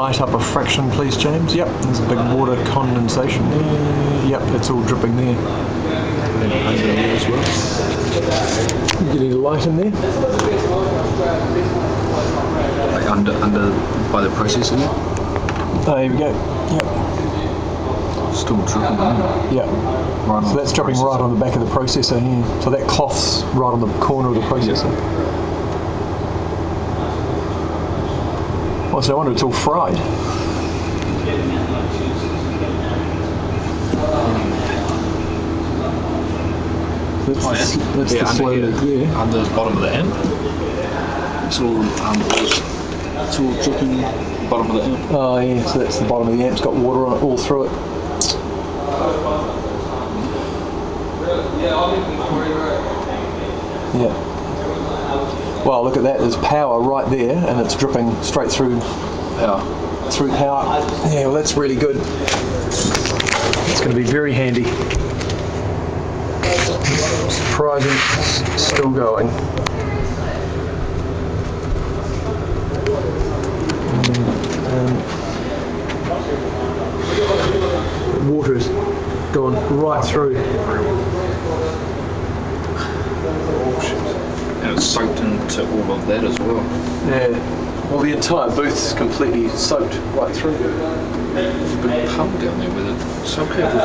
light up a fraction, please, James? Yep, there's a big water condensation there. Yep, it's all dripping there. And under there as well. Get any light in there? Like under by the processor there. Oh, here we go. Yep. Still dripping. Yep. Right, so that's dripping right on the back of the processor here. So that cloth's right on the corner of the processor. Yep. Oh, so I wonder it's all fried. That's the slow leak there. Under the bottom of the amp. It's all dripping bottom of the amp. Oh yeah, so that's the bottom of the amp. It's got water on it all through it. Yeah. Well, look at that. There's power right there, and it's dripping straight through Power. Through power. Yeah, well, that's really good. It's going to be very handy. Surprising, still going. The water's gone right through. And it's soaked into all of that as well. Yeah. Well, the entire booth's completely soaked right through. There's a big pump down there with it. So careful.